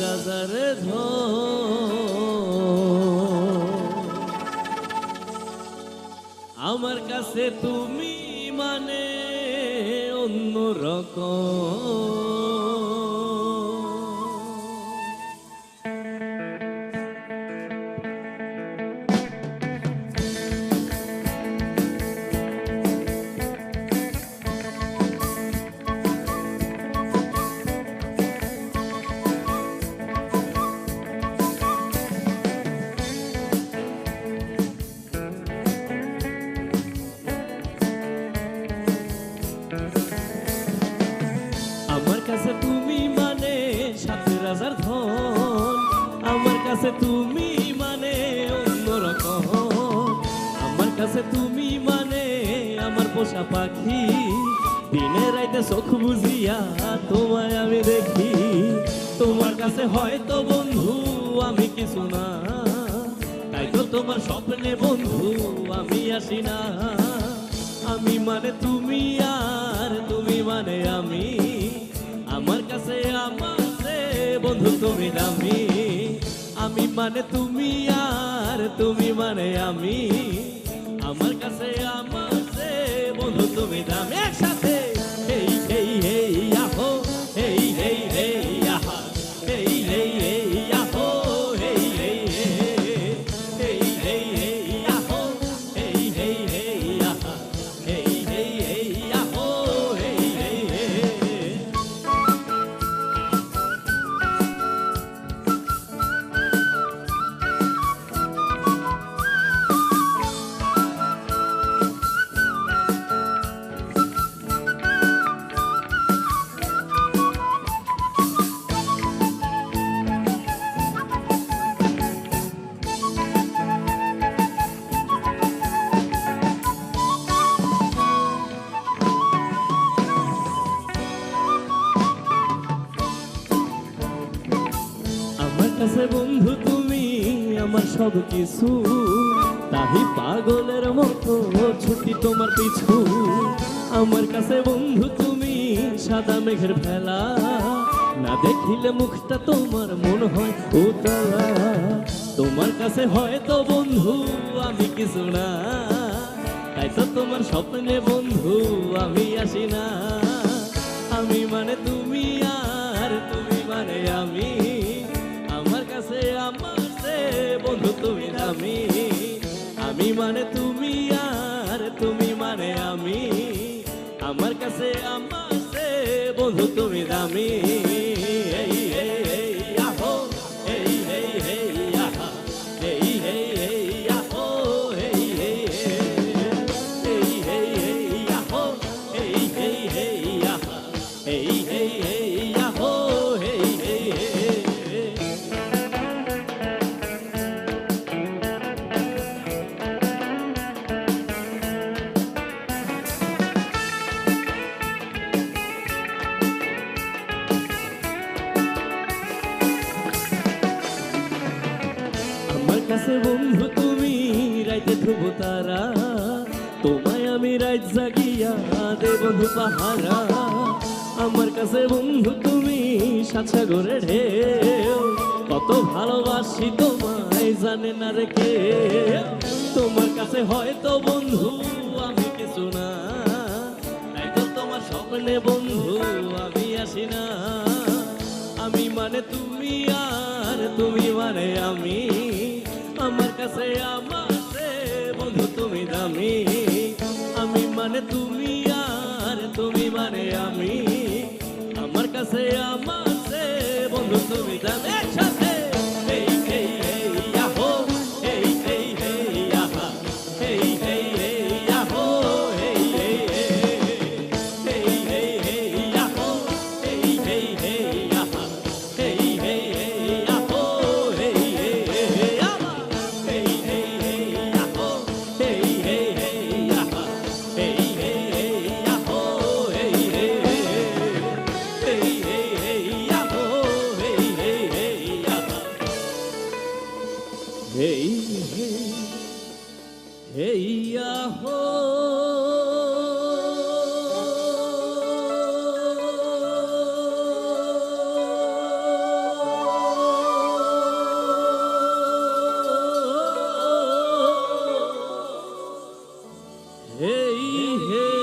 রাজার ধন আমার কাছে তুমি মানে অন্য রকম। আমার কাছে তুমি মানে সাত রাজার ধন আমার কাছে তুমি মানে অন্যরকম। আমার কাছে তুমি মানে আমার পোষা পাখি দিনে রাইতে চোখ বুঝিয়া তোমায় আমি দেখি। তোমার কাছে হয়তো বন্ধু আমি কিছু না, তাই তো তোমার স্বপ্নে বন্ধু আমি আসি না। আমি মানে তুমি আর তুমি মানে আমি, আমার কাছে বন্ধু তুমি দামি। আমি মানে তুমি আর তুমি মানে আমি, আমার কাছে বন্ধু তুমি দামি। একসাথে এই এই এই আহো এই এই এই আহা এই এই এই আহো এই এই এই এই এই আহো এই এই এই আহা এই এই এই আহো এই এই এই। আমার কাছে বন্ধু তুমি আমার সব কিছু, তাহি পাগলের মতো ছুটি তোমার পিছু। আমার কাছে বন্ধু তুমি সাদা মেঘের ভেলা, না দেখিলে মুখটা তোমার মন হয় উতলা। তোমার কাছে হয়তো বন্ধু আমি কিছু না, তাই তো তোমার স্বপ্নে বন্ধু আমি আসি না। আমি মানে তুমি আর তুমি মানে আমি, আমার কাছে বন্ধু তুমি দামি। আমি মানে তুমি আর তুমি মানে আমি, আমার কাছে বন্ধু তুমি দামি। এই এই এই আহো এই এই এই আহা এই এই এই আহো এই এই এই এই এই আহো এই এই এই আহা এই এই এই আহো এই এই এই। আমার কাছে বন্ধু তুমি রাইতে ধ্রুব তারা, তোমায় আমি রাইত জাগিয়া দে বন্ধু পাহারা। আমার কাছে বন্ধু তুমি সাত সাগরের ঢেউ, কত ভালোবাসি তোমায় জানে না রে কেউ। তোমার কাছে হয়তো বন্ধু আমি কিছু না, তাই তো তোমার স্বপ্নে বন্ধু আমি আসি না। আমি মানে তুমি আর তুমি মানে আমি, আমার কাছে বন্ধু তুমি দামি। আমি মানে তুমি আর তুমি মানে আমি, আমার কাছে বন্ধু তুমি দামি। একসাথে এই এই এই আহো এই এই এই আহা এই এই এই আহো এই এই এই এই এই আহো এই এই এই আহা এই এই এই আহো এই এই এই আহা এই এই এই আহো এই এই এই আহা এই এই এই আহো এই এই এই এই আহো এই এই এই আহা এই এই আহো। হে